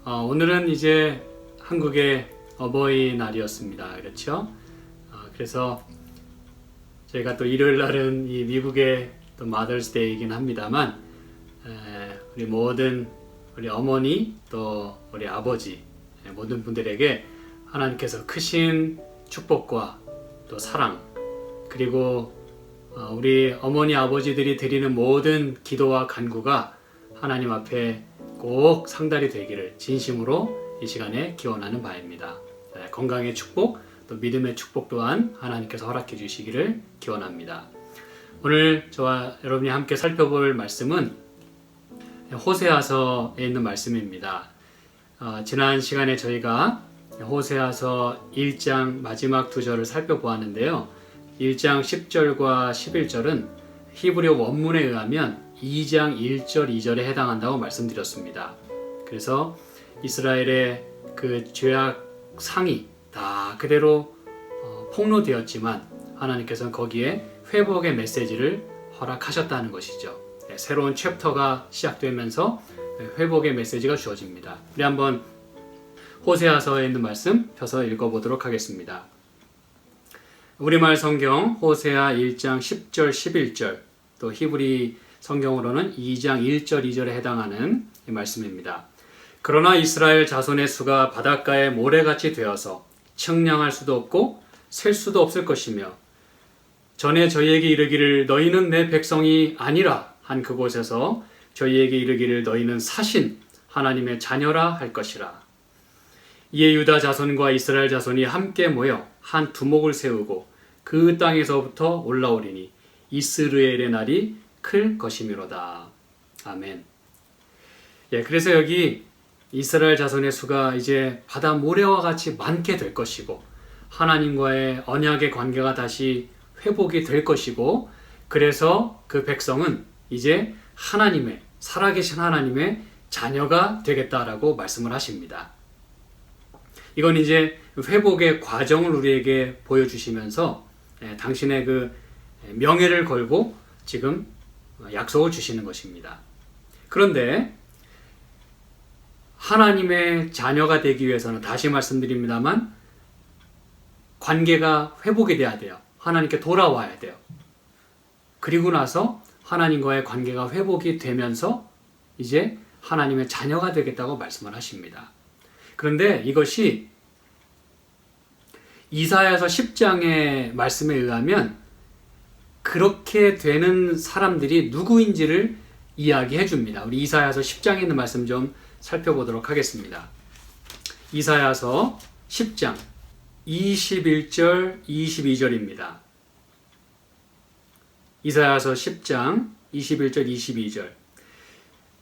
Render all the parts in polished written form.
오늘은 이제 한국의 어버이날이었습니다. 그렇죠? 그래서 저희가 또 일요일 날은 이 미국의 또 마더스데이이긴 합니다만, 우리 모든 우리 어머니 또 우리 아버지 모든 분들에게 하나님께서 크신 축복과 또 사랑, 그리고 우리 어머니 아버지들이 드리는 모든 기도와 간구가 하나님 앞에 꼭 상달이 되기를 진심으로 이 시간에 기원하는 바입니다. 건강의 축복, 또 믿음의 축복 또한 하나님께서 허락해 주시기를 기원합니다. 오늘 저와 여러분이 함께 살펴볼 말씀은 호세아서에 있는 말씀입니다. 지난 시간에 저희가 호세아서 1장 마지막 두 절을 살펴보았는데요. 1장 10절과 11절은 히브리어 원문에 의하면 2장 1절 2절에 해당한다고 말씀드렸습니다. 그래서 이스라엘의 그 죄악 상이 다 그대로 폭로되었지만 하나님께서는 거기에 회복의 메시지를 허락하셨다는 것이죠. 새로운 챕터가 시작되면서 회복의 메시지가 주어집니다. 우리 한번 호세아서에 있는 말씀 펴서 읽어보도록 하겠습니다. 우리말 성경 호세아 1장 10절 11절, 또 히브리 성경으로는 2장 1절 2절에 해당하는 이 말씀입니다. 그러나 이스라엘 자손의 수가 바닷가의 모래같이 되어서 측량할 수도 없고 셀 수도 없을 것이며, 전에 저희에게 이르기를 너희는 내 백성이 아니라 한 그곳에서 저희에게 이르기를 너희는 사신 하나님의 자녀라 할 것이라. 이에 유다 자손과 이스라엘 자손이 함께 모여 한 두목을 세우고 그 땅에서부터 올라오리니 이스르엘의 날이 클 것이미로다. 아멘. 그래서 여기 이스라엘 자손의 수가 이제 바다 모래와 같이 많게 될 것이고, 하나님과의 언약의 관계가 다시 회복이 될 것이고, 그래서 그 백성은 이제 하나님의, 살아계신 하나님의 자녀가 되겠다라고 말씀을 하십니다. 이건 이제 회복의 과정을 우리에게 보여주시면서 당신의 그 명예를 걸고 지금 약속을 주시는 것입니다. 그런데 하나님의 자녀가 되기 위해서는 다시 말씀드립니다만 관계가 회복이 돼야 돼요. 하나님께 돌아와야 돼요. 그리고 나서 하나님과의 관계가 회복이 되면서 이제 하나님의 자녀가 되겠다고 말씀을 하십니다. 그런데 이것이 이사야서 10장의 말씀에 의하면 그렇게 되는 사람들이 누구인지를 이야기해 줍니다. 우리 이사야서 10장에 있는 말씀 좀 살펴보도록 하겠습니다. 이사야서 10장 21절 22절입니다. 이사야서 10장 21절 22절.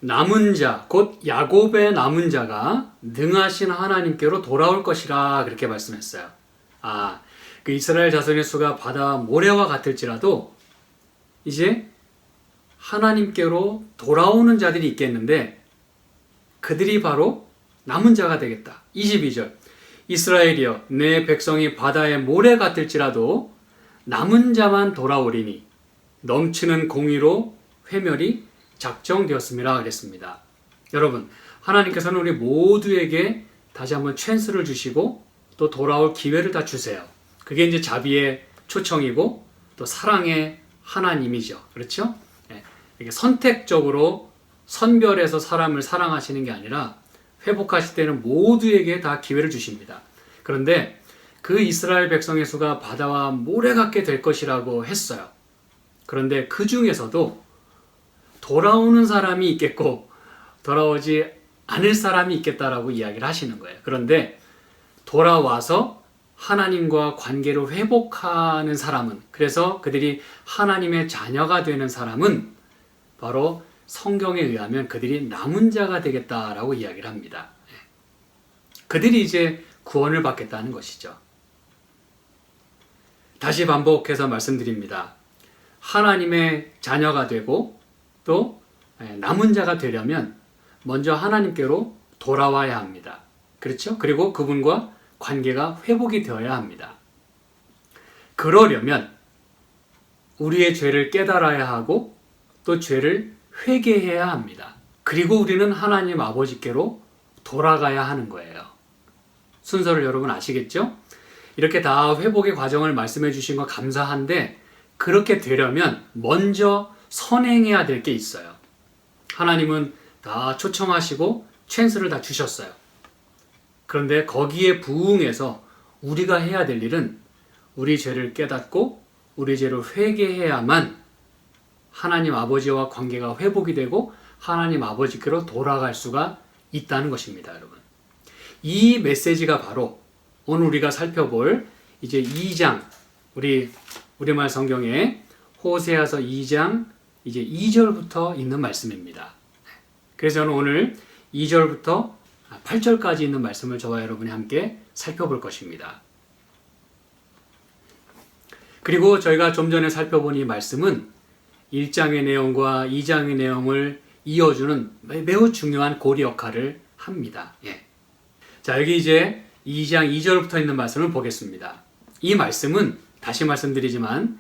남은 자, 곧 야곱의 남은 자가 능하신 하나님께로 돌아올 것이라 그렇게 말씀했어요. 그 이스라엘 자손의 수가 바다 모래와 같을지라도 이제 하나님께로 돌아오는 자들이 있겠는데 그들이 바로 남은 자가 되겠다. 22절. 이스라엘이여 내 백성이 바다의 모래 같을지라도 남은 자만 돌아오리니 넘치는 공의로 회멸이 작정되었음이라 그랬습니다. 여러분, 하나님께서는 우리 모두에게 다시 한번 찬스를 주시고 또 돌아올 기회를 다 주세요. 그게 이제 자비의 초청이고 또 사랑의 하나님이죠. 그렇죠? 이게 선택적으로 선별해서 사람을 사랑하시는 게 아니라 회복하실 때는 모두에게 다 기회를 주십니다. 그런데 그 이스라엘 백성의 수가 바다와 모래 같게 될 것이라고 했어요. 그런데 그 중에서도 돌아오는 사람이 있겠고 돌아오지 않을 사람이 있겠다라고 이야기를 하시는 거예요. 그런데 돌아와서 하나님과 관계를 회복하는 사람은, 그래서 그들이 하나님의 자녀가 되는 사람은 바로 성경에 의하면 그들이 남은 자가 되겠다라고 이야기를 합니다. 그들이 이제 구원을 받겠다는 것이죠. 다시 반복해서 말씀드립니다. 하나님의 자녀가 되고 또 남은 자가 되려면 먼저 하나님께로 돌아와야 합니다. 그렇죠? 그리고 그분과 관계가 회복이 되어야 합니다. 그러려면 우리의 죄를 깨달아야 하고 또 죄를 회개해야 합니다. 그리고 우리는 하나님 아버지께로 돌아가야 하는 거예요. 순서를 여러분 아시겠죠? 이렇게 다 회복의 과정을 말씀해 주신 거 감사한데 그렇게 되려면 먼저 선행해야 될 게 있어요. 하나님은 다 초청하시고 찬스를 다 주셨어요. 그런데 거기에 부응해서 우리가 해야 될 일은 우리 죄를 깨닫고 우리 죄를 회개해야만 하나님 아버지와 관계가 회복이 되고 하나님 아버지께로 돌아갈 수가 있다는 것입니다, 여러분. 이 메시지가 바로 오늘 우리가 살펴볼 이제 2장, 우리말 성경에 호세아서 2장 이제 2절부터 있는 말씀입니다. 그래서 저는 오늘 2절부터 8절까지 있는 말씀을 저와 여러분이 함께 살펴볼 것입니다. 그리고 저희가 좀 전에 살펴본 이 말씀은 1장의 내용과 2장의 내용을 이어주는 매우 중요한 고리 역할을 합니다. 자, 여기 이제 2장 2절부터 있는 말씀을 보겠습니다. 이 말씀은 다시 말씀드리지만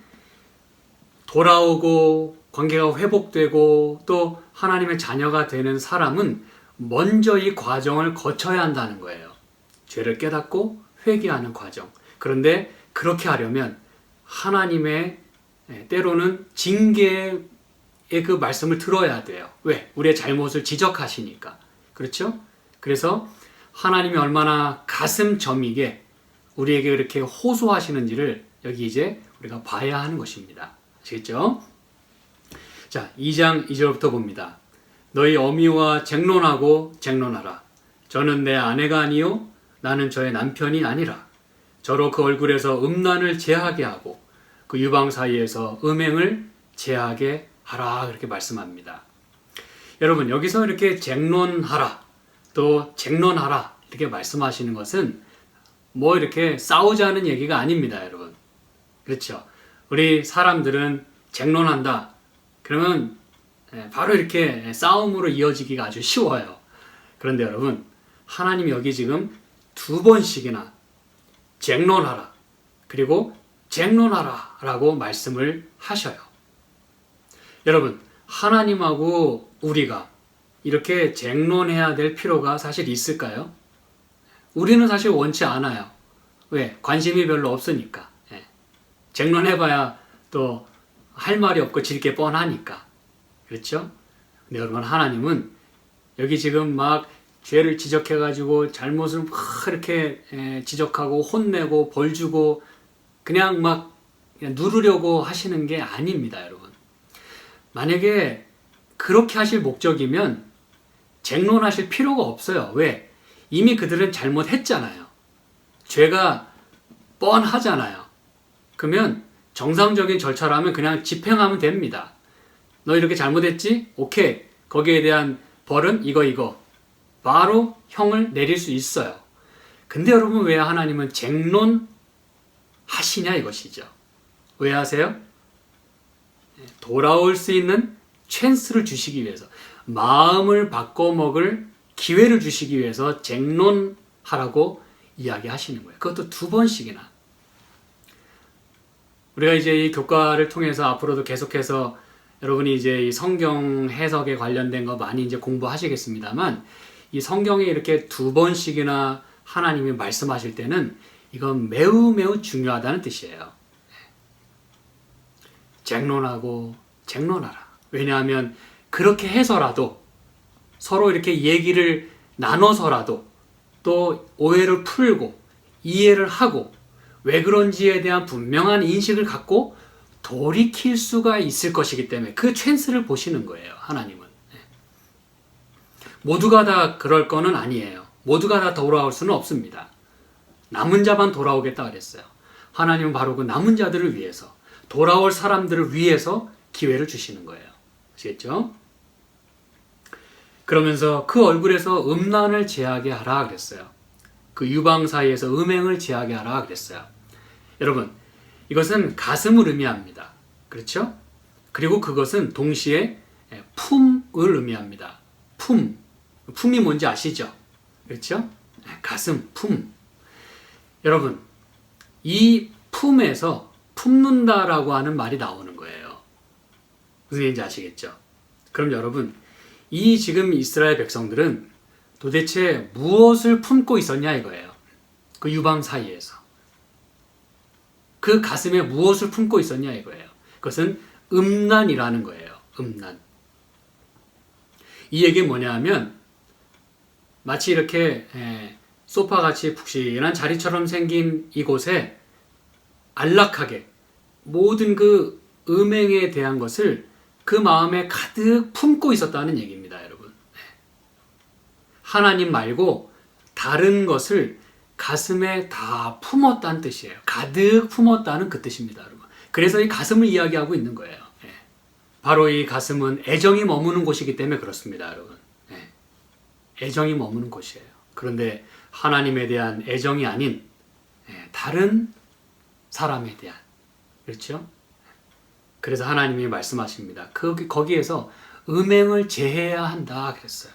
돌아오고 관계가 회복되고 또 하나님의 자녀가 되는 사람은 먼저 이 과정을 거쳐야 한다는 거예요. 죄를 깨닫고 회개하는 과정. 그런데 그렇게 하려면 하나님의 때로는 징계의 그 말씀을 들어야 돼요. 왜? 우리의 잘못을 지적하시니까. 그렇죠? 그래서 하나님이 얼마나 가슴 저미게 우리에게 이렇게 호소하시는지를 여기 이제 우리가 봐야 하는 것입니다. 아시겠죠? 자, 2장 2절부터 봅니다. 너희 어미와 쟁론하고 쟁론하라. 저는 내 아내가 아니요 나는 저의 남편이 아니라. 저로 그 얼굴에서 음란을 제하게 하고 그 유방 사이에서 음행을 제하게 하라. 그렇게 말씀합니다. 여러분, 여기서 이렇게 쟁론하라 또 쟁론하라 이렇게 말씀하시는 것은 뭐 이렇게 싸우자는 얘기가 아닙니다, 여러분. 그렇죠? 우리 사람들은 쟁론한다 그러면 바로 이렇게 싸움으로 이어지기가 아주 쉬워요. 그런데 여러분, 하나님이 여기 지금 2번씩이나 쟁론하라 그리고 쟁론하라 라고 말씀을 하셔요. 여러분, 하나님하고 우리가 이렇게 쟁론해야 될 필요가 사실 있을까요? 우리는 사실 원치 않아요. 왜? 관심이 별로 없으니까. 쟁론해봐야 또 할 말이 없고 질 게 뻔하니까. 그렇죠? 근데 여러분, 하나님은 여기 지금 막 죄를 지적해가지고 잘못을 막 이렇게 지적하고 혼내고 벌 주고 그냥 막 누르려고 하시는 게 아닙니다, 여러분. 만약에 그렇게 하실 목적이면 쟁론하실 필요가 없어요. 왜? 이미 그들은 잘못했잖아요. 죄가 뻔하잖아요. 그러면 정상적인 절차라면 그냥 집행하면 됩니다. 너 이렇게 잘못했지? 오케이. 거기에 대한 벌은 이거. 바로 형을 내릴 수 있어요. 근데 여러분, 왜 하나님은 쟁론하시냐 이것이죠. 왜 하세요? 돌아올 수 있는 찬스를 주시기 위해서, 마음을 바꿔먹을 기회를 주시기 위해서 쟁론하라고 이야기하시는 거예요. 그것도 2번씩이나. 우리가 이제 이 교과를 통해서 앞으로도 계속해서 여러분이 이제 이 성경 해석에 관련된 거 많이 이제 공부하시겠습니다만, 이 성경에 이렇게 2번씩이나 하나님이 말씀하실 때는 이건 매우 중요하다는 뜻이에요. 쟁론하고 쟁론하라. 왜냐하면 그렇게 해서라도 서로 이렇게 얘기를 나눠서라도 또 오해를 풀고 이해를 하고 왜 그런지에 대한 분명한 인식을 갖고 돌이킬 수가 있을 것이기 때문에 그 찬스를 보시는 거예요, 하나님은. 모두가 다 그럴 거는 아니에요. 모두가 다 돌아올 수는 없습니다. 남은 자만 돌아오겠다 그랬어요. 하나님은 바로 그 남은 자들을 위해서, 돌아올 사람들을 위해서 기회를 주시는 거예요. 아시겠죠? 그러면서 그 얼굴에서 음란을 제하게 하라 그랬어요. 그 유방 사이에서 음행을 제하게 하라 그랬어요. 여러분, 이것은 가슴을 의미합니다. 그렇죠? 그리고 그것은 동시에 품을 의미합니다. 품이 뭔지 아시죠? 그렇죠? 가슴, 품. 여러분, 이 품에서 품는다라고 하는 말이 나오는 거예요. 무슨 얘기인지 아시겠죠? 그럼 여러분, 이 지금 이스라엘 백성들은 도대체 무엇을 품고 있었냐 이거예요. 그 유방 사이에서. 그 가슴에 무엇을 품고 있었냐 이거예요. 그것은 음란이라는 거예요. 음란. 이 얘기는 뭐냐 하면 마치 이렇게 소파같이 푹신한 자리처럼 생긴 이곳에 안락하게 모든 그 음행에 대한 것을 그 마음에 가득 품고 있었다는 얘기입니다, 여러분. 하나님 말고 다른 것을 가슴에 다 품었다는 뜻이에요. 가득 품었다는 그 뜻입니다, 여러분. 그래서 이 가슴을 이야기하고 있는 거예요. 바로 이 가슴은 애정이 머무는 곳이기 때문에 그렇습니다, 여러분. 애정이 머무는 곳이에요. 그런데 하나님에 대한 애정이 아닌 다른 사람에 대한, 그렇죠? 그래서 하나님이 말씀하십니다. 거기에서 음행을 제해야 한다 그랬어요.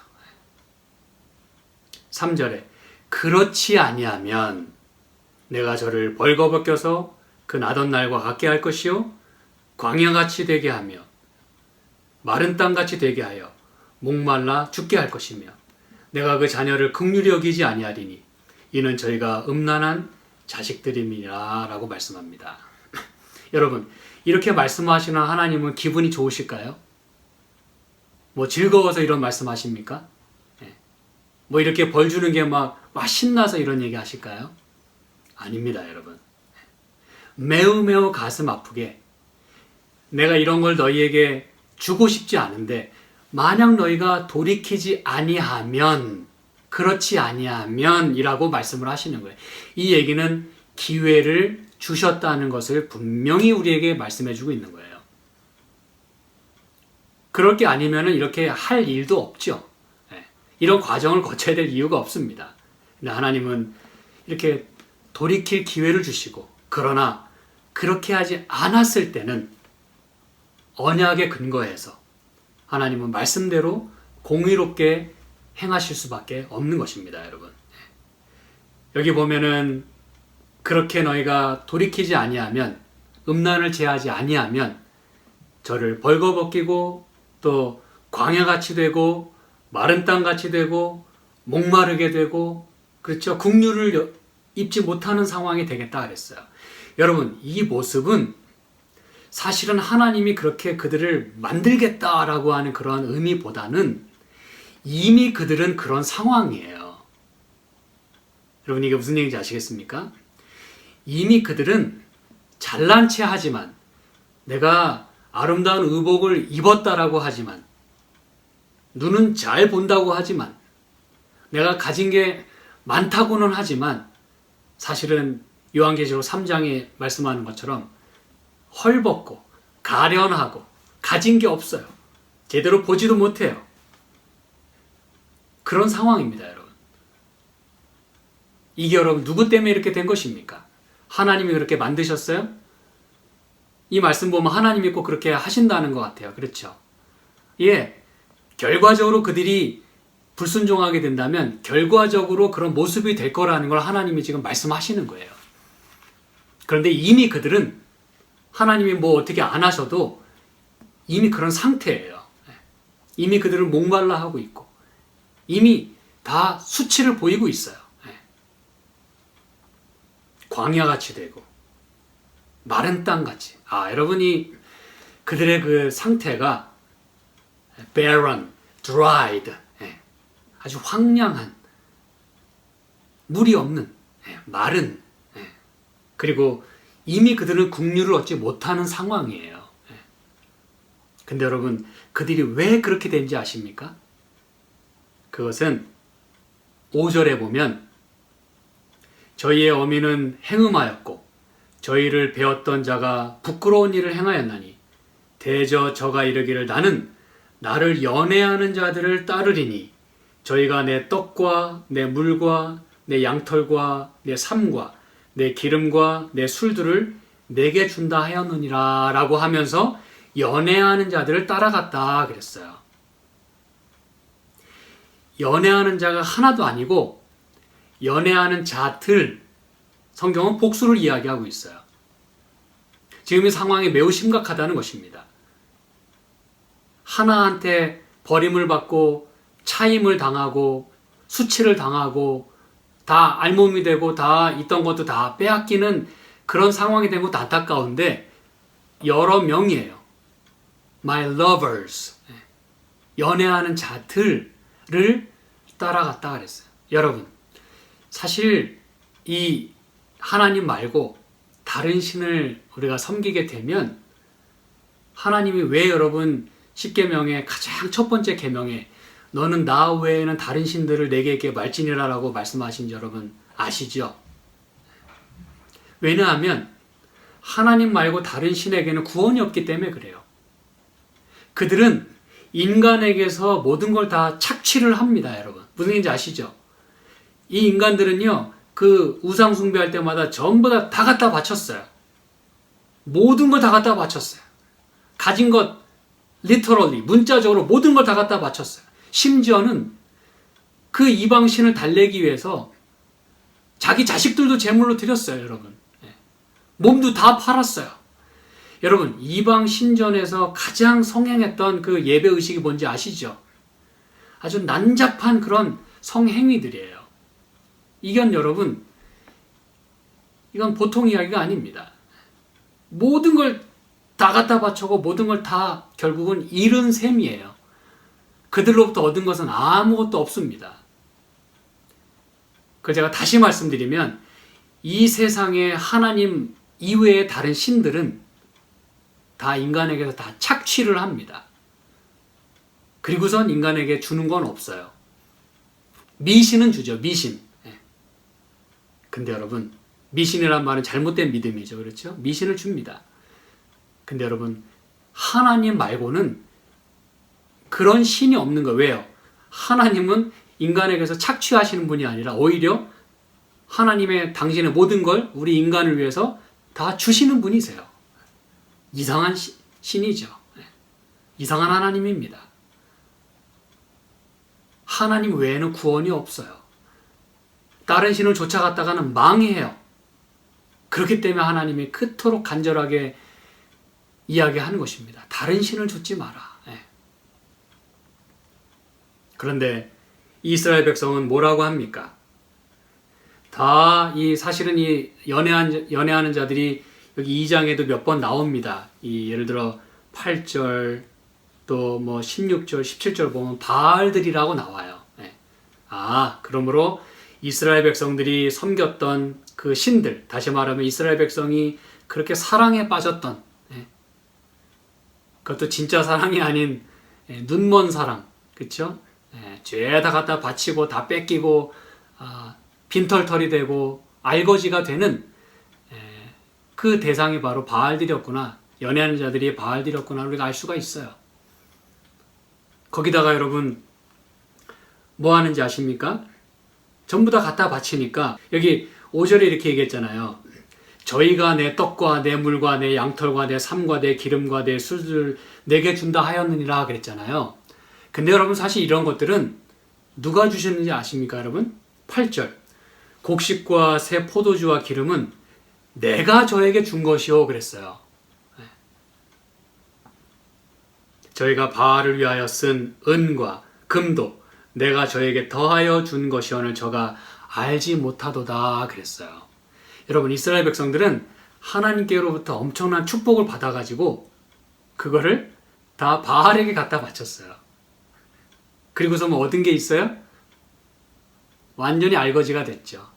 3절에 그렇지 아니하면 내가 저를 벌거벗겨서 그 나던 날과 같게 할 것이요 광야같이 되게 하며 마른 땅같이 되게 하여 목말라 죽게 할 것이며 내가 그 자녀를 긍휼히 여기지 아니하리니 이는 저희가 음란한 자식들임이라 라고 말씀합니다. 여러분, 이렇게 말씀하시는 하나님은 기분이 좋으실까요? 뭐 즐거워서 이런 말씀하십니까? 뭐 이렇게 벌 주는 게 막 신나서 이런 얘기 하실까요? 아닙니다, 여러분. 매우 매우 가슴 아프게 내가 이런 걸 너희에게 주고 싶지 않은데 만약 너희가 돌이키지 아니하면 그렇지 아니하면 이라고 말씀을 하시는 거예요. 이 얘기는 기회를 주셨다는 것을 분명히 우리에게 말씀해 주고 있는 거예요. 그럴 게 아니면 이렇게 할 일도 없죠. 이런 과정을 거쳐야 될 이유가 없습니다. 근데 하나님은 이렇게 돌이킬 기회를 주시고 그러나 그렇게 하지 않았을 때는 언약에 근거해서 하나님은 말씀대로 공의롭게 행하실 수밖에 없는 것입니다, 여러분. 여기 보면은 그렇게 너희가 돌이키지 아니하면 음란을 제하지 아니하면 저를 벌거벗기고 또 광야같이 되고 마른 땅같이 되고 목마르게 되고 그렇죠. 긍휼을 입지 못하는 상황이 되겠다 그랬어요. 여러분, 이 모습은 사실은 하나님이 그렇게 그들을 만들겠다라고 하는 그런 의미보다는 이미 그들은 그런 상황이에요. 여러분, 이게 무슨 얘기인지 아시겠습니까? 이미 그들은 잘난 체 하지만 내가 아름다운 의복을 입었다라고 하지만 눈은 잘 본다고 하지만 내가 가진 게 많다고는 하지만 사실은 요한계시록 3장에 말씀하는 것처럼 헐벗고 가련하고 가진 게 없어요. 제대로 보지도 못해요. 그런 상황입니다, 여러분. 이게 여러분 누구 때문에 이렇게 된 것입니까? 하나님이 그렇게 만드셨어요? 이 말씀 보면 하나님이 꼭 그렇게 하신다는 것 같아요. 그렇죠? 예, 결과적으로 그들이 불순종하게 된다면 결과적으로 그런 모습이 될 거라는 걸 하나님이 지금 말씀하시는 거예요. 그런데 이미 그들은 하나님이 뭐 어떻게 안 하셔도 이미 그런 상태예요. 이미 그들은 목말라 하고 있고 이미 다 수치를 보이고 있어요. 광야같이 되고 마른 땅같이. 여러분이 그들의 그 상태가 barren, dried, 아주 황량한, 물이 없는, 마른, 그리고 이미 그들은 긍휼을 얻지 못하는 상황이에요. 근데 여러분, 그들이 왜 그렇게 된지 아십니까? 그것은 5절에 보면 저희의 어미는 행음하였고 저희를 배웠던 자가 부끄러운 일을 행하였나니 대저 저가 이르기를 나는 나를 연애하는 자들을 따르리니 저희가 내 떡과 내 물과 내 양털과 내 삶과 내 기름과 내 술들을 내게 준다 하였느니라 라고 하면서 연애하는 자들을 따라갔다 그랬어요. 연애하는 자가 하나도 아니고 연애하는 자들, 성경은 복수를 이야기하고 있어요. 지금 이 상황이 매우 심각하다는 것입니다. 하나한테 버림을 받고 차임을 당하고 수치를 당하고 다 알몸이 되고 다 있던 것도 다 빼앗기는 그런 상황이 된 것도 안타까운데 여러 명이에요. My lovers. 연애하는 자들을 따라갔다 그랬어요. 여러분, 사실 이 하나님 말고 다른 신을 우리가 섬기게 되면 하나님이 왜 여러분 십계명의 가장 첫 번째 계명에 너는 나 외에는 다른 신들을 내게 말지니라라고 말씀하신 여러분 아시죠? 왜냐하면 하나님 말고 다른 신에게는 구원이 없기 때문에 그래요. 그들은 인간에게서 모든 걸 다 착취를 합니다, 여러분. 무슨 얘기인지 아시죠? 이 인간들은요, 그 우상 숭배할 때마다 전부 다 갖다 바쳤어요. 모든 걸 다 갖다 바쳤어요. 가진 것, literally, 문자적으로 모든 걸 다 갖다 바쳤어요. 심지어는 그 이방신을 달래기 위해서 자기 자식들도 제물로 드렸어요, 여러분. 몸도 다 팔았어요. 여러분, 이방 신전에서 가장 성행했던 그 예배의식이 뭔지 아시죠? 아주 난잡한 그런 성행위들이에요. 이건 여러분, 이건 보통 이야기가 아닙니다. 모든 걸 다 갖다 바쳐고 모든 걸 다 결국은 잃은 셈이에요. 그들로부터 얻은 것은 아무것도 없습니다. 그 제가 다시 말씀드리면 이 세상에 하나님 이외의 다른 신들은 다 인간에게서 다 착취를 합니다. 그리고선 인간에게 주는 건 없어요. 미신은 주죠. 미신. 근데 여러분, 미신이란 말은 잘못된 믿음이죠. 그렇죠? 미신을 줍니다. 근데 여러분, 하나님 말고는 그런 신이 없는 거예요. 왜요? 하나님은 인간에게서 착취하시는 분이 아니라 오히려 하나님의 당신의 모든 걸 우리 인간을 위해서 다 주시는 분이세요. 이상한 신이죠. 이상한 하나님입니다. 하나님 외에는 구원이 없어요. 다른 신을 쫓아갔다가는 망해요. 그렇기 때문에 하나님이 그토록 간절하게 이야기하는 것입니다. 다른 신을 좇지 마라. 그런데 이스라엘 백성은 뭐라고 합니까? 다 사실은 이 연애하는 자들이 여기 2장에도 몇 번 나옵니다. 예를 들어 8절 또 뭐 16절, 17절 보면 바알들이라고 나와요. 그러므로 이스라엘 백성들이 섬겼던 그 신들, 다시 말하면 이스라엘 백성이 그렇게 사랑에 빠졌던, 그것도 진짜 사랑이 아닌 눈먼 사랑, 그렇죠? 죄 다 갖다 바치고 다 뺏기고 빈털털이 되고 알거지가 되는 그 대상이 바로 바알들이었구나. 연애하는 자들이 바알들이었구나. 우리가 알 수가 있어요. 거기다가 여러분 뭐 하는지 아십니까? 전부 다 갖다 바치니까 여기 5절에 이렇게 얘기했잖아요. 저희가 내 떡과 내 물과 내 양털과 내 삶과 내 기름과 내 술을 내게 준다 하였느니라 그랬잖아요. 근데 여러분 사실 이런 것들은 누가 주셨는지 아십니까 여러분? 8절 곡식과 새 포도주와 기름은 내가 저에게 준 것이요 그랬어요. 저희가 바알을 위하여 쓴 은과 금도 내가 저에게 더하여 준 것이오늘 저가 알지 못하도다 그랬어요. 여러분 이스라엘 백성들은 하나님께로부터 엄청난 축복을 받아가지고 그거를 다 바알에게 갖다 바쳤어요. 그리고서 뭐 얻은 게 있어요? 완전히 알거지가 됐죠.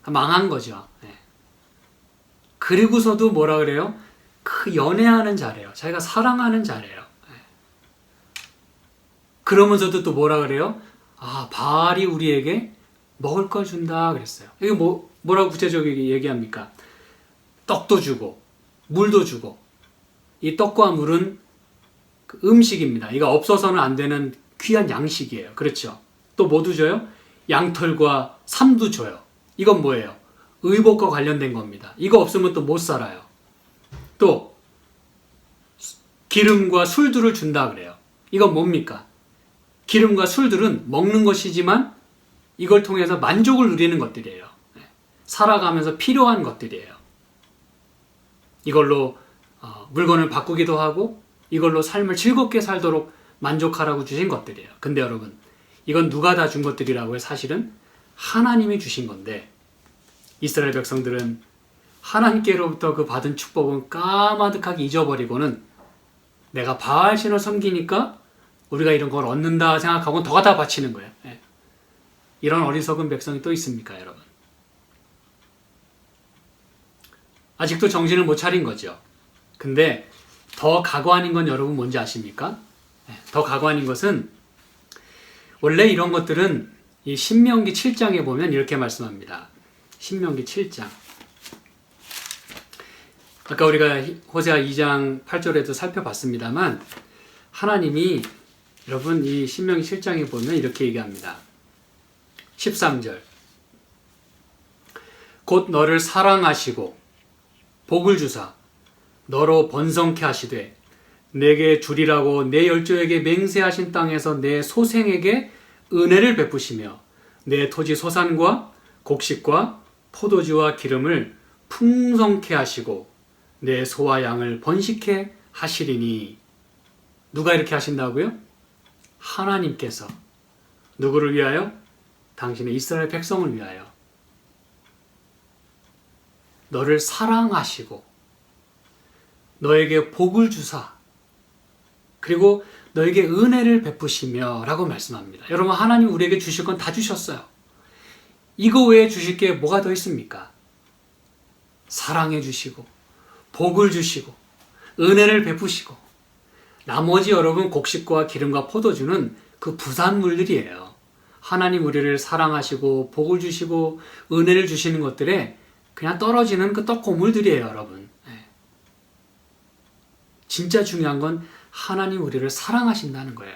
망한 거죠. 그리고서도 뭐라 그래요? 그 연애하는 자래요. 자기가 사랑하는 자래요. 그러면서도 또 뭐라 그래요? 바알이 우리에게 먹을 걸 준다 그랬어요. 이게 뭐라고 구체적으로 얘기합니까? 떡도 주고 물도 주고 이 떡과 물은 그 음식입니다. 이거 없어서는 안 되는 귀한 양식이에요. 그렇죠? 또 뭐도 줘요? 양털과 삶도 줘요. 이건 뭐예요? 의복과 관련된 겁니다. 이거 없으면 또 못 살아요. 또 기름과 술들을 준다 그래요. 이건 뭡니까? 기름과 술들은 먹는 것이지만 이걸 통해서 만족을 누리는 것들이에요. 살아가면서 필요한 것들이에요. 이걸로 물건을 바꾸기도 하고 이걸로 삶을 즐겁게 살도록 만족하라고 주신 것들이에요. 근데 여러분 이건 누가 다 준 것들이라고요? 사실은 하나님이 주신 건데 이스라엘 백성들은 하나님께로부터 그 받은 축복은 까마득하게 잊어버리고는 내가 바알신을 섬기니까 우리가 이런 걸 얻는다 생각하고 더 갖다 바치는 거예요. 예. 이런 어리석은 백성이 또 있습니까, 여러분? 아직도 정신을 못 차린 거죠. 근데 더 가관인 건 여러분 뭔지 아십니까? 예. 더 가관인 것은 원래 이런 것들은 이 신명기 7장에 보면 이렇게 말씀합니다. 신명기 7장. 아까 우리가 호세아 2장 8절에도 살펴봤습니다만 하나님이 여러분 이 신명기 7장에 보면 이렇게 얘기합니다. 13절. 곧 너를 사랑하시고 복을 주사 너로 번성케 하시되 내게 주리라고 내 열조에게 맹세하신 땅에서 내 소생에게 은혜를 베푸시며 내 토지 소산과 곡식과 포도주와 기름을 풍성케 하시고 내 소와 양을 번식케 하시리니. 누가 이렇게 하신다고요? 하나님께서. 누구를 위하여? 당신의 이스라엘 백성을 위하여. 너를 사랑하시고 너에게 복을 주사 그리고 너에게 은혜를 베푸시며 라고 말씀합니다. 여러분 하나님 우리에게 주실 건 다 주셨어요. 이거 외에 주실 게 뭐가 더 있습니까? 사랑해 주시고 복을 주시고 은혜를 베푸시고 나머지 여러분 곡식과 기름과 포도주는 그 부산물들이에요. 하나님 우리를 사랑하시고 복을 주시고 은혜를 주시는 것들에 그냥 떨어지는 그 떡고물들이에요, 여러분. 네. 진짜 중요한 건 하나님 우리를 사랑하신다는 거예요.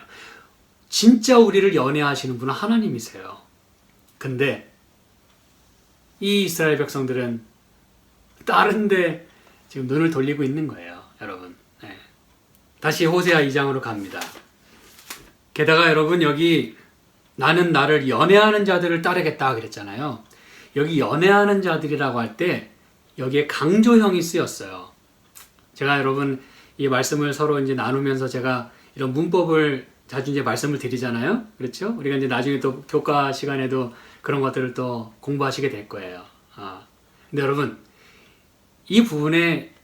진짜 우리를 연애하시는 분은 하나님이세요. 근데 이 이스라엘 백성들은 다른 데 지금 눈을 돌리고 있는 거예요, 여러분. 네. 다시 호세아 2장으로 갑니다. 게다가 여러분 여기 나는 나를 연애하는 자들을 따르겠다 그랬잖아요. 여기 연애하는 자들이라고 할 때 여기에 강조형이 쓰였어요. 제가 여러분 이 말씀을 서로 이제 나누면서 제가 이런 문법을 자주 이제 말씀을 드리잖아요. 그렇죠? 우리가 이제 나중에 또 교과 시간에도 그런 것들을 또 공부하시게 될 거예요. 근데 여러분 이 부분에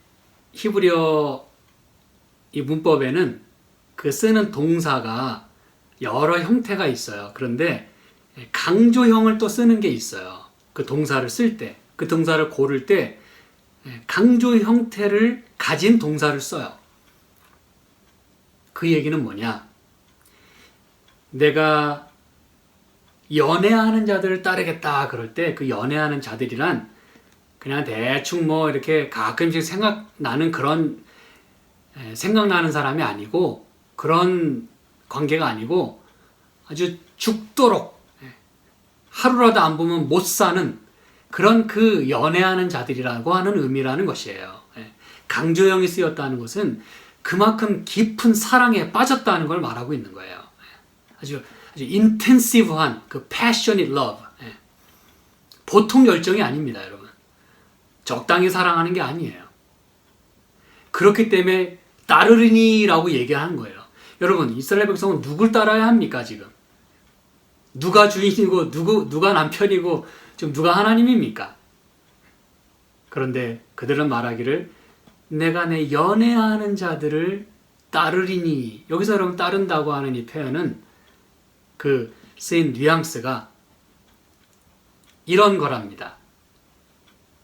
히브리어 이 문법에는 그 쓰는 동사가 여러 형태가 있어요. 그런데 강조형을 또 쓰는 게 있어요. 그 동사를 쓸 때, 그 동사를 고를 때 강조 형태를 가진 동사를 써요. 그 얘기는 뭐냐? 내가 연애하는 자들을 따르겠다 그럴 때 그 연애하는 자들이란 그냥 대충 뭐 이렇게 가끔씩 생각나는 그런 생각나는 사람이 아니고 그런 관계가 아니고 아주 죽도록 하루라도 안 보면 못 사는 그런 그 연애하는 자들이라고 하는 의미라는 것이에요. 강조형이 쓰였다는 것은 그만큼 깊은 사랑에 빠졌다는 걸 말하고 있는 거예요. 아주 인텐시브한 그 passionate love. 보통 열정이 아닙니다, 여러분. 적당히 사랑하는 게 아니에요. 그렇기 때문에 따르리니라고 얘기하는 거예요. 여러분, 이스라엘 백성은 누굴 따라야 합니까, 지금? 누가 주인이고, 누가 남편이고, 지금 누가 하나님입니까? 그런데 그들은 말하기를, 내가 내 연애하는 자들을 따르리니. 여기서 여러분 따른다고 하는 이 표현은 그 쓰인 뉘앙스가 이런 거랍니다.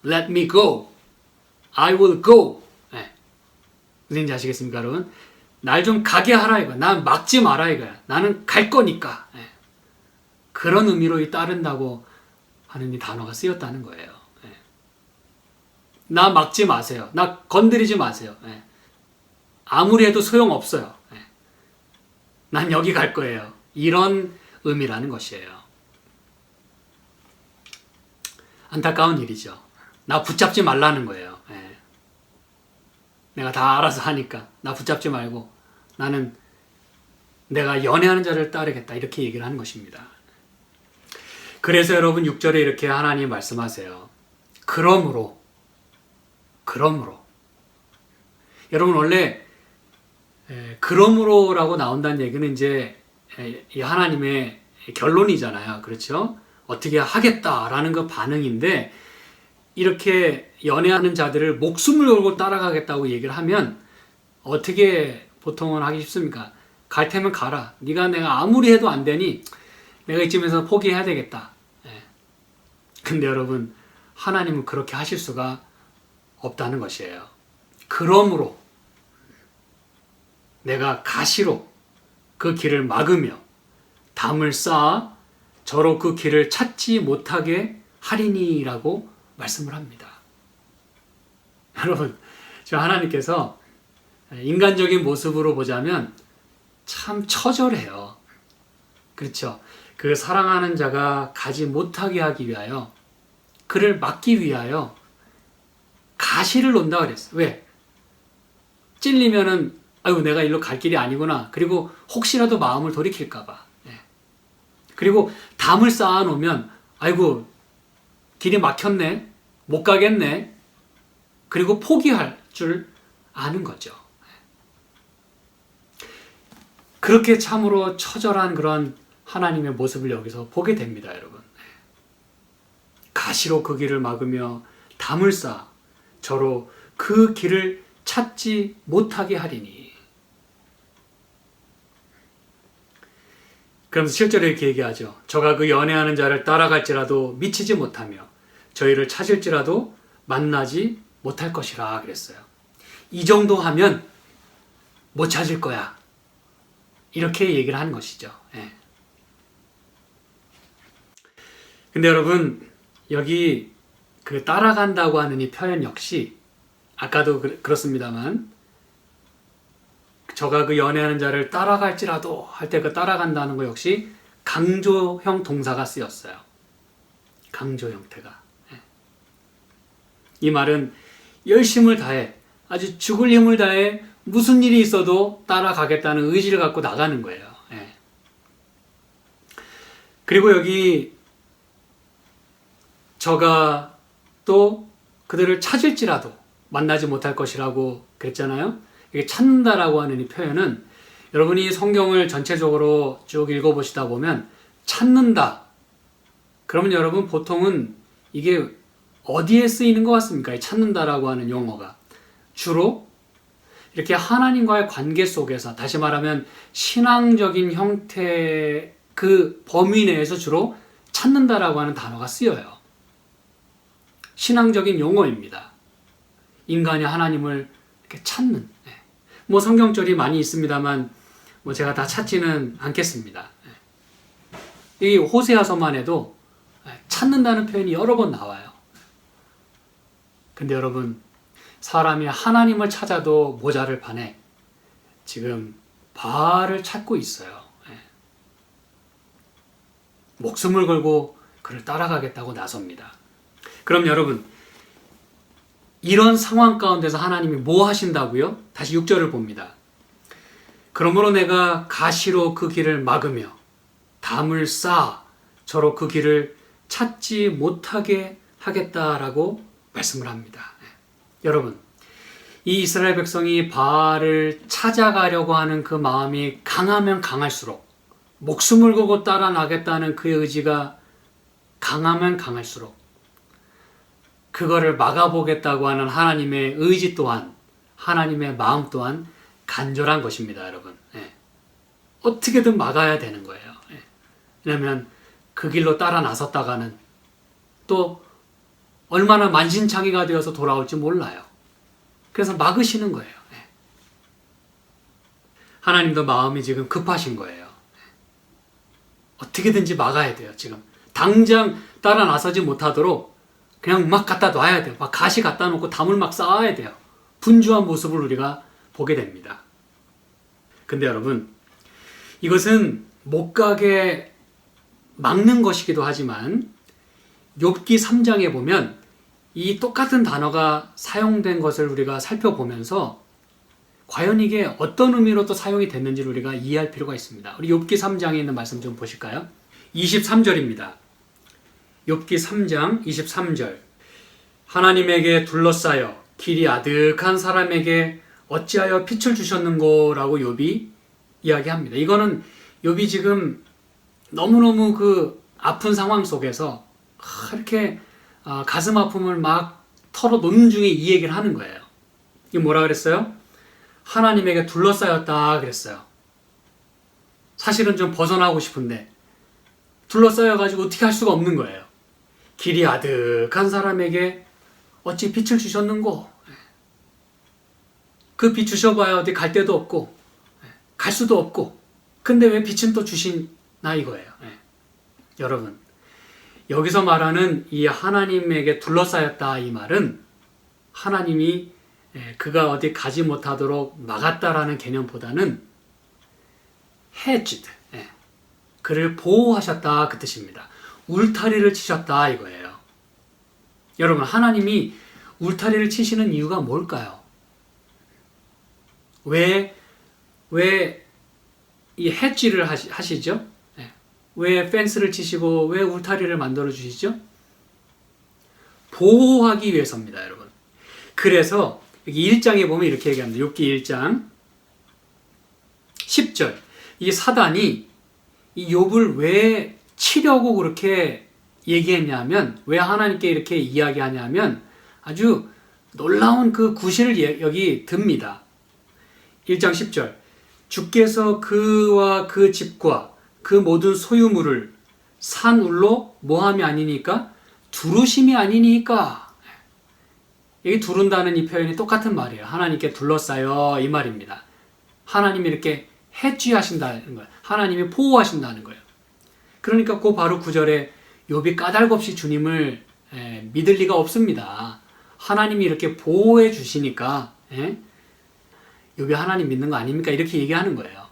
Let me go. I will go. 무슨 얘기인지 아시겠습니까, 여러분? 날 좀 가게 하라 이거야. 난 막지 마라 이거야. 나는 갈 거니까. 그런 의미로 이 따른다고 하는 이 단어가 쓰였다는 거예요. 나 막지 마세요. 나 건드리지 마세요. 아무리 해도 소용없어요. 난 여기 갈 거예요. 이런 의미라는 것이에요. 안타까운 일이죠. 나 붙잡지 말라는 거예요. 내가 다 알아서 하니까 나 붙잡지 말고 나는 내가 연애하는 자를 따르겠다 이렇게 얘기를 하는 것입니다. 그래서 여러분 6절에 이렇게 하나님 말씀하세요. 그러므로 여러분 원래 그러므로라고 나온다는 얘기는 이제 이 하나님의 결론이잖아요. 그렇죠? 어떻게 하겠다라는 그 반응인데, 이렇게 연애하는 자들을 목숨을 걸고 따라가겠다고 얘기를 하면 어떻게 보통은 하기 쉽습니까? 갈 테면 가라. 내가 아무리 해도 안 되니 내가 이쯤에서 포기해야 되겠다. 예. 근데 여러분, 하나님은 그렇게 하실 수가 없다는 것이에요. 그러므로 내가 가시로 그 길을 막으며 담을 쌓아 저로 그 길을 찾지 못하게 하리니라고 말씀을 합니다. 여러분, 지금 하나님께서 인간적인 모습으로 보자면 참 처절해요. 그렇죠? 그 사랑하는 자가 가지 못하게 하기 위하여, 그를 막기 위하여 가시를 놓는다 그랬어요. 왜? 찔리면은 아유, 내가 일로 갈 길이 아니구나. 그리고 혹시라도 마음을 돌이킬까 봐. 예. 그리고 담을 쌓아 놓으면 아이고, 길이 막혔네. 못 가겠네. 그리고 포기할 줄 아는 거죠. 그렇게 참으로 처절한 그런 하나님의 모습을 여기서 보게 됩니다, 여러분. 가시로 그 길을 막으며 담을 쌓아 저로 그 길을 찾지 못하게 하리니. 그러면서 실제로 이렇게 얘기하죠. 저가 그 연애하는 자를 따라갈지라도 미치지 못하며 저희를 찾을지라도 만나지 못할 것이라 그랬어요. 이 정도 하면 못 찾을 거야. 이렇게 얘기를 하는 것이죠. 예. 근데 여러분, 여기 그 따라간다고 하는 이 표현 역시 아까도 그렇습니다만, 저가 그 연애하는 자를 따라갈지라도 할 때 그 따라간다는 거 역시 강조형 동사가 쓰였어요. 강조 형태가. 예. 이 말은 열심을 다해, 아주 죽을 힘을 다해 무슨 일이 있어도 따라가겠다는 의지를 갖고 나가는 거예요. 예. 그리고 여기 저가 또 그들을 찾을지라도 만나지 못할 것이라고 그랬잖아요. 이게 찾는다라고 하는 이 표현은, 여러분이 성경을 전체적으로 쭉 읽어보시다 보면 찾는다, 그러면 여러분 보통은 이게 어디에 쓰이는 것 같습니까? 이 찾는다라고 하는 용어가 주로 이렇게 하나님과의 관계 속에서, 다시 말하면 신앙적인 형태 그 범위 내에서 주로 찾는다라고 하는 단어가 쓰여요. 신앙적인 용어입니다. 인간이 하나님을 이렇게 찾는. 뭐 성경절이 많이 있습니다만 뭐 제가 다 찾지는 않겠습니다. 이 호세아서만 해도 찾는다는 표현이 여러 번 나와요. 근데 여러분, 사람이 하나님을 찾아도 모자를 판에 지금 바알을 찾고 있어요. 목숨을 걸고 그를 따라가겠다고 나섭니다. 그럼 여러분, 이런 상황 가운데서 하나님이 뭐 하신다고요? 다시 6절을 봅니다. 그러므로 내가 가시로 그 길을 막으며 담을 쌓아 저로 그 길을 찾지 못하게 하겠다라고 말씀을 합니다. 여러분, 이 이스라엘 백성이 바알을 찾아가려고 하는 그 마음이 강하면 강할수록, 목숨을 걸고 따라 나겠다는 그의 의지가 강하면 강할수록 그거를 막아보겠다고 하는 하나님의 의지 또한, 하나님의 마음 또한 간절한 것입니다, 여러분. 어떻게든 막아야 되는 거예요. 왜냐하면 그 길로 따라 나섰다가는 또 얼마나 만신창이가 되어서 돌아올지 몰라요. 그래서 막으시는 거예요. 하나님도 마음이 지금 급하신 거예요. 어떻게든지 막아야 돼요. 지금 당장 따라 나서지 못하도록 그냥 막 갖다 놔야 돼요. 막 가시 갖다 놓고 담을 막 쌓아야 돼요. 분주한 모습을 우리가 보게 됩니다. 근데 여러분, 이것은 못 가게 막는 것이기도 하지만 욥기 3장에 보면 이 똑같은 단어가 사용된 것을 우리가 살펴보면서 과연 이게 어떤 의미로 또 사용이 됐는지를 우리가 이해할 필요가 있습니다. 우리 욥기 3장에 있는 말씀 좀 보실까요? 23절입니다. 욥기 3장 23절. 하나님에게 둘러싸여 길이 아득한 사람에게 어찌하여 빛을 주셨는고라고 욥이 이야기합니다. 이거는 욥이 지금 너무너무 그 아픈 상황 속에서 이렇게 가슴 아픔을 막 털어놓는 중에 이 얘기를 하는 거예요. 이게 뭐라 그랬어요? 하나님에게 둘러싸였다 그랬어요. 사실은 좀 벗어나고 싶은데 둘러싸여가지고 어떻게 할 수가 없는 거예요. 길이 아득한 사람에게 어찌 빛을 주셨는고, 그 빛 주셔봐야 어디 갈 데도 없고 갈 수도 없고, 근데 왜 빛은 또 주시나 이거예요. 여러분, 여기서 말하는 이 하나님에게 둘러싸였다 이 말은 하나님이 그가 어디 가지 못하도록 막았다라는 개념보다는 hedged, 그를 보호하셨다 그 뜻입니다. 울타리를 치셨다 이거예요. 여러분, 하나님이 울타리를 치시는 이유가 뭘까요? 왜 이 hedge를 하시죠? 왜 펜스를 치시고 왜 울타리를 만들어 주시죠? 보호하기 위해서입니다, 여러분. 그래서 여기 1장에 보면 이렇게 얘기합니다. 욥기 1장 10절. 이 사단이 이 욥을 왜 치려고 그렇게 얘기했냐면, 왜 하나님께 이렇게 이야기하냐면 아주 놀라운 그 구실을 여기 듭니다. 1장 10절. 주께서 그와 그 집과 그 모든 소유물을 산울로 모함이 아니니까 두루심이 아니니까. 여기 두른다는 이 표현이 똑같은 말이에요. 하나님께 둘러싸여 이 말입니다. 하나님이 이렇게 해취하신다는 거예요. 하나님이 보호하신다는 거예요. 그러니까 그 바로 9절에 욥이 까닭없이 주님을 믿을 리가 없습니다. 하나님이 이렇게 보호해 주시니까 욥이 하나님 믿는 거 아닙니까? 이렇게 얘기하는 거예요.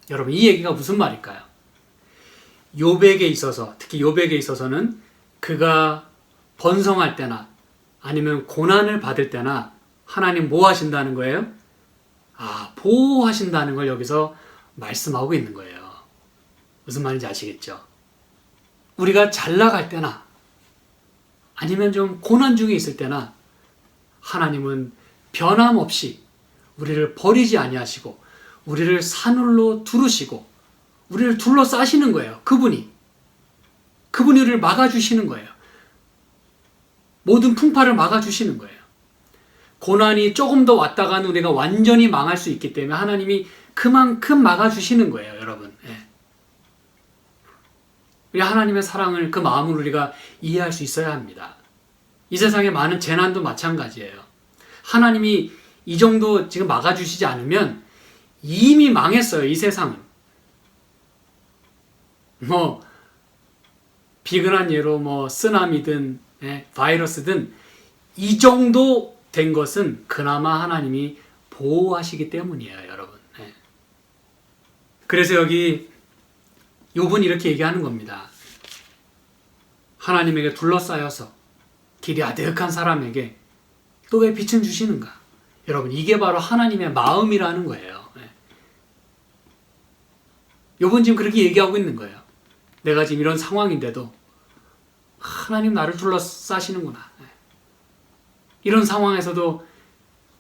여러분, 이 얘기가 무슨 말일까요? 욥에게 있어서, 특히 욥에게 있어서는 그가 번성할 때나 아니면 고난을 받을 때나 하나님 뭐 하신다는 거예요? 보호하신다는 걸 여기서 말씀하고 있는 거예요. 무슨 말인지 아시겠죠? 우리가 잘 나갈 때나 아니면 좀 고난 중에 있을 때나 하나님은 변함없이 우리를 버리지 아니하시고 우리를 산울로 두르시고 우리를 둘러싸시는 거예요. 그분이 우리를 막아주시는 거예요. 모든 풍파를 막아주시는 거예요. 고난이 조금 더 왔다가는 우리가 완전히 망할 수 있기 때문에 하나님이 그만큼 막아주시는 거예요, 여러분. 우리 하나님의 사랑을, 그 마음을 우리가 이해할 수 있어야 합니다. 이 세상의 많은 재난도 마찬가지예요. 하나님이 이 정도 지금 막아주시지 않으면 이미 망했어요, 이 세상은. 비근한 예로 쓰나미든 바이러스든 이 정도 된 것은 그나마 하나님이 보호하시기 때문이에요, 여러분. 그래서 여기 욥은 이렇게 얘기하는 겁니다. 하나님에게 둘러싸여서 길이 아득한 사람에게 또 왜 빛은 주시는가? 여러분, 이게 바로 하나님의 마음이라는 거예요. 욥은 지금 그렇게 얘기하고 있는 거예요. 내가 지금 이런 상황인데도 하나님 나를 둘러싸시는구나. 이런 상황에서도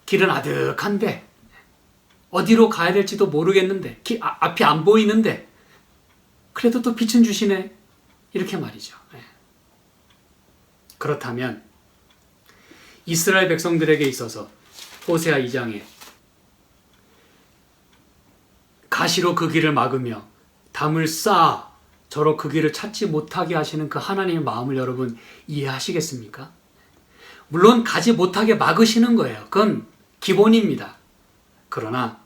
길은 아득한데 어디로 가야 될지도 모르겠는데 앞이 안 보이는데 그래도 또 빛은 주시네. 이렇게 말이죠. 그렇다면 이스라엘 백성들에게 있어서 호세아 2장에 가시로 그 길을 막으며 담을 쌓아 저로 그 길을 찾지 못하게 하시는 그 하나님의 마음을 여러분 이해하시겠습니까? 물론 가지 못하게 막으시는 거예요. 그건 기본입니다. 그러나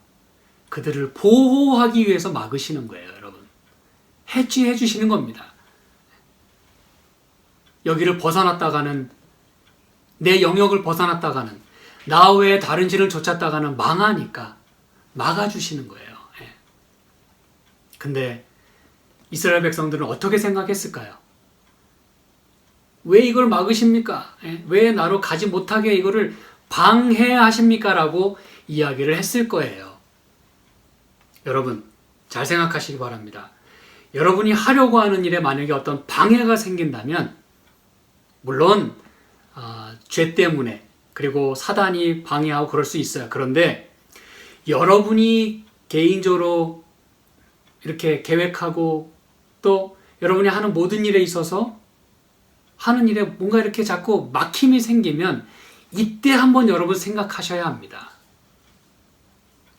그들을 보호하기 위해서 막으시는 거예요, 여러분. 해치해 주시는 겁니다. 여기를 벗어났다가는, 내 영역을 벗어났다가는, 나 외에 다른 길을 쫓았다가는 망하니까 막아주시는 거예요. 근데 이스라엘 백성들은 어떻게 생각했을까요? 왜 이걸 막으십니까? 왜 나로 가지 못하게 이거를 방해하십니까? 라고 이야기를 했을 거예요. 여러분, 잘 생각하시기 바랍니다. 여러분이 하려고 하는 일에 만약에 어떤 방해가 생긴다면, 물론 죄 때문에, 그리고 사단이 방해하고 그럴 수 있어요. 그런데 여러분이 개인적으로 이렇게 계획하고 또 여러분이 하는 모든 일에 있어서 하는 일에 뭔가 이렇게 자꾸 막힘이 생기면 이때 한번 여러분 생각하셔야 합니다.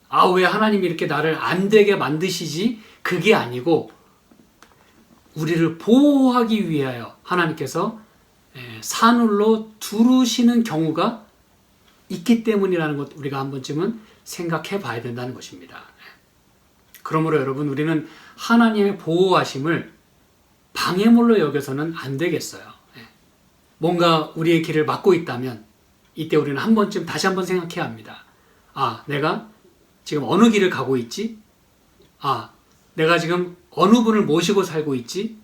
아, 왜 하나님이 이렇게 나를 안 되게 만드시지? 그게 아니고 우리를 보호하기 위하여 하나님께서 산울로 두르시는 경우가 있기 때문이라는 것 우리가 한 번쯤은 생각해 봐야 된다는 것입니다. 그러므로 여러분, 우리는 하나님의 보호하심을 방해물로 여겨서는 안 되겠어요. 뭔가 우리의 길을 막고 있다면 이때 우리는 한 번쯤 다시 한번 생각해야 합니다. 아, 내가 지금 어느 길을 가고 있지? 아, 내가 지금 어느 분을 모시고 살고 있지?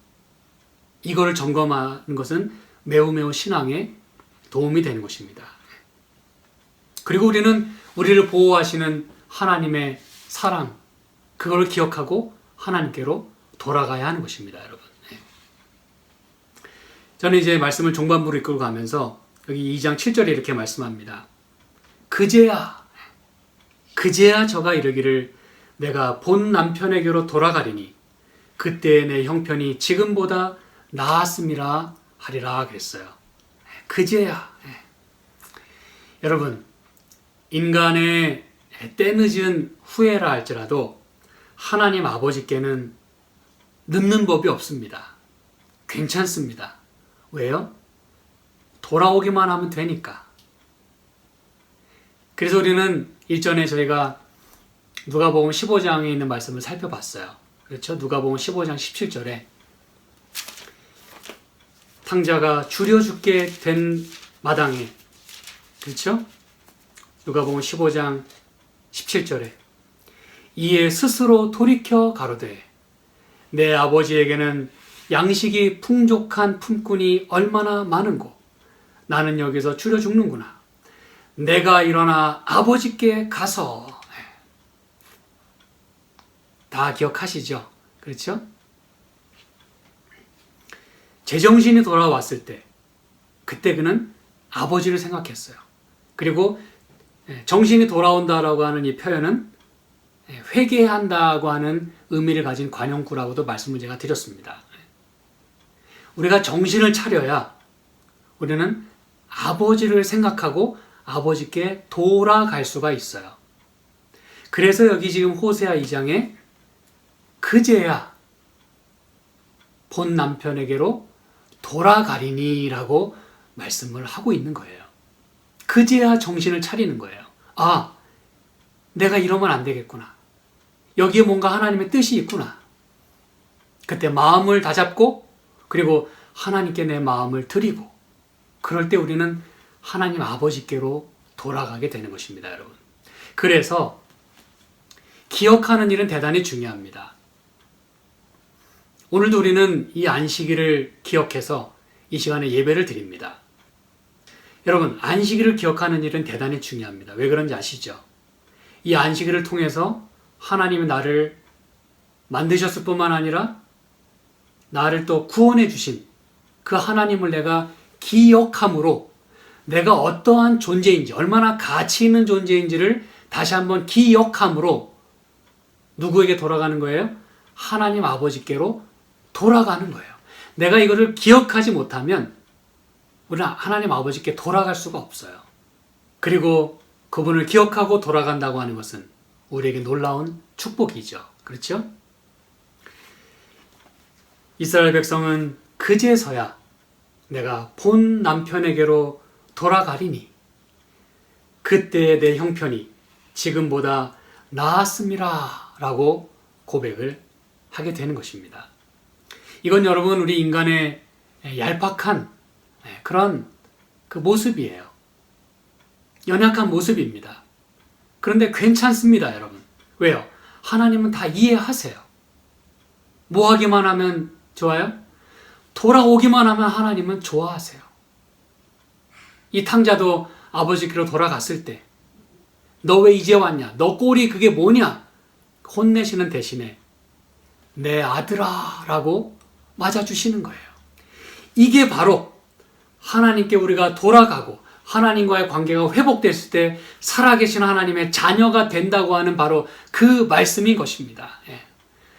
이거를 점검하는 것은 매우 신앙에 도움이 되는 것입니다. 그리고 우리는 우리를 보호하시는 하나님의 사랑, 그걸 기억하고 하나님께로 돌아가야 하는 것입니다, 여러분. 저는 이제 말씀을 종반부로 이끌고 가면서 여기 2장 7절에 이렇게 말씀합니다. 그제야 저가 이르기를 내가 본 남편에게로 돌아가리니 그때 내 형편이 지금보다 나았음이라 하리라 그랬어요. 그제야. 여러분, 인간의 때늦은 후회라 할지라도 하나님 아버지께는 늦는 법이 없습니다. 괜찮습니다. 왜요? 돌아오기만 하면 되니까. 그래서 우리는 일전에 저희가 누가복음 15장에 있는 말씀을 살펴봤어요. 그렇죠? 누가복음 15장 17절에 탕자가 줄여 죽게 된 마당에, 그렇죠? 누가복음 15장 17절에 이에 스스로 돌이켜 가로되 내 아버지에게는 양식이 풍족한 품꾼이 얼마나 많은고 나는 여기서 줄여 죽는구나. 내가 일어나 아버지께 가서. 다 기억하시죠? 그렇죠? 제정신이 돌아왔을 때 그때 그는 아버지를 생각했어요. 그리고 정신이 돌아온다라고 하는 이 표현은 회개한다고 하는 의미를 가진 관용구라고도 말씀을 제가 드렸습니다. 우리가 정신을 차려야 우리는 아버지를 생각하고 아버지께 돌아갈 수가 있어요. 그래서 여기 지금 호세아 2장에 그제야 본 남편에게로 돌아가리니 라고 말씀을 하고 있는 거예요. 그제야 정신을 차리는 거예요. 아, 내가 이러면 안 되겠구나. 여기에 뭔가 하나님의 뜻이 있구나. 그때 마음을 다잡고 그리고 하나님께 내 마음을 드리고 그럴 때 우리는 하나님 아버지께로 돌아가게 되는 것입니다, 여러분. 그래서 기억하는 일은 대단히 중요합니다. 오늘도 우리는 이 안식일을 기억해서 이 시간에 예배를 드립니다. 여러분, 안식일을 기억하는 일은 대단히 중요합니다. 왜 그런지 아시죠? 이 안식일을 통해서 하나님이 나를 만드셨을 뿐만 아니라 나를 또 구원해 주신 그 하나님을 내가 기억함으로 내가 어떠한 존재인지, 얼마나 가치 있는 존재인지를 다시 한번 기억함으로 누구에게 돌아가는 거예요? 하나님 아버지께로 돌아가는 거예요. 내가 이거를 기억하지 못하면 우리는 하나님 아버지께 돌아갈 수가 없어요. 그리고 그분을 기억하고 돌아간다고 하는 것은 우리에게 놀라운 축복이죠. 그렇죠? 이스라엘 백성은 그제서야 내가 본 남편에게로 돌아가리니 그때 내 형편이 지금보다 나았음이라 라고 고백을 하게 되는 것입니다. 이건 여러분 우리 인간의 얄팍한 그런 그 모습이에요. 연약한 모습입니다. 그런데 괜찮습니다, 여러분. 왜요? 하나님은 다 이해하세요. 뭐 하기만 하면 좋아요? 돌아오기만 하면 하나님은 좋아하세요. 이 탕자도 아버지께로 돌아갔을 때 너 왜 이제 왔냐? 너 꼴이 그게 뭐냐? 혼내시는 대신에 내 아들아 라고 맞아주시는 거예요. 이게 바로 하나님께 우리가 돌아가고 하나님과의 관계가 회복됐을 때 살아계신 하나님의 자녀가 된다고 하는 바로 그 말씀인 것입니다.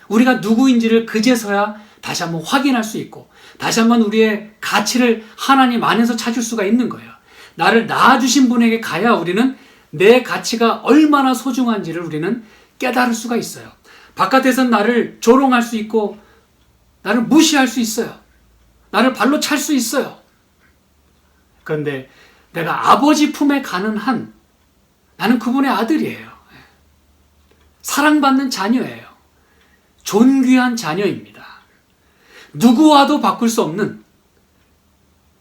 우리가 누구인지를 그제서야 다시 한번 확인할 수 있고 다시 한번 우리의 가치를 하나님 안에서 찾을 수가 있는 거예요. 나를 낳아주신 분에게 가야 우리는 내 가치가 얼마나 소중한지를 우리는 깨달을 수가 있어요. 바깥에선 나를 조롱할 수 있고 나를 무시할 수 있어요. 나를 발로 찰 수 있어요. 그런데 내가 아버지 품에 가는 한 나는 그분의 아들이에요. 사랑받는 자녀예요. 존귀한 자녀입니다. 누구와도 바꿀 수 없는,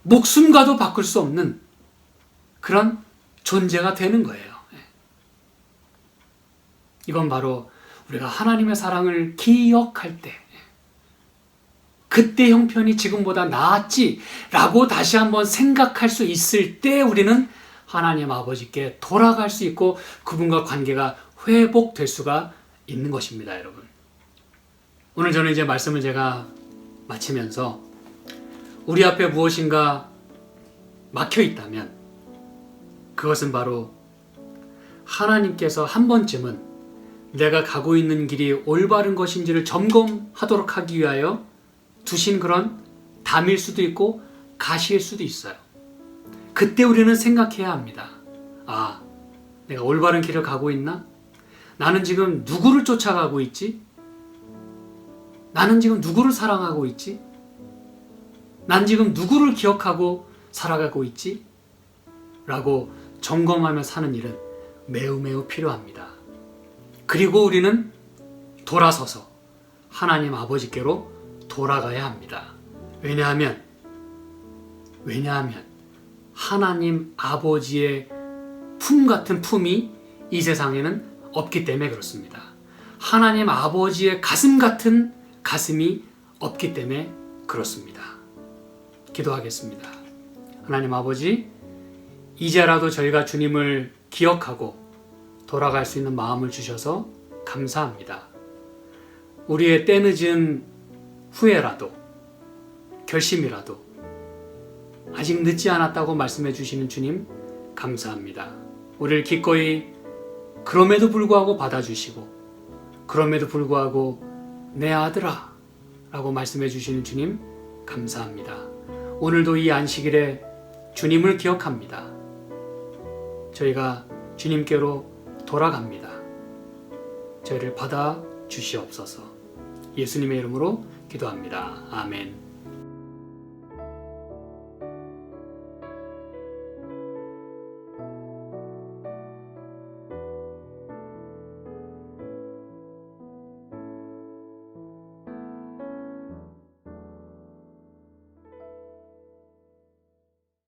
목숨과도 바꿀 수 없는 그런 존재가 되는 거예요. 이건 바로 우리가 하나님의 사랑을 기억할 때, 그때 형편이 지금보다 나았지 라고 다시 한번 생각할 수 있을 때 우리는 하나님 아버지께 돌아갈 수 있고 그분과 관계가 회복될 수가 있는 것입니다, 여러분. 오늘 저는 이제 말씀을 제가 마치면서 우리 앞에 무엇인가 막혀 있다면 그것은 바로 하나님께서 한 번쯤은 내가 가고 있는 길이 올바른 것인지를 점검하도록 하기 위하여 두신 그런 담일 수도 있고 가시일 수도 있어요. 그때 우리는 생각해야 합니다. 아, 내가 올바른 길을 가고 있나? 나는 지금 누구를 쫓아가고 있지? 나는 지금 누구를 사랑하고 있지? 난 지금 누구를 기억하고 살아가고 있지? 라고 점검하며 사는 일은 매우 매우 필요합니다. 그리고 우리는 돌아서서 하나님 아버지께로 돌아가야 합니다. 왜냐하면 하나님 아버지의 품 같은 품이 이 세상에는 없기 때문에 그렇습니다. 하나님 아버지의 가슴 같은 가슴이 없기 때문에 그렇습니다. 기도하겠습니다. 하나님 아버지, 이제라도 저희가 주님을 기억하고 돌아갈 수 있는 마음을 주셔서 감사합니다. 우리의 때늦은 후회라도 결심이라도 아직 늦지 않았다고 말씀해 주시는 주님 감사합니다. 우리를 기꺼이 그럼에도 불구하고 받아주시고 그럼에도 불구하고 내 아들아 라고 말씀해 주시는 주님 감사합니다. 오늘도 이 안식일에 주님을 기억합니다. 저희가 주님께로 돌아갑니다. 저희를 받아 주시옵소서. 예수님의 이름으로 기도합니다. 아멘.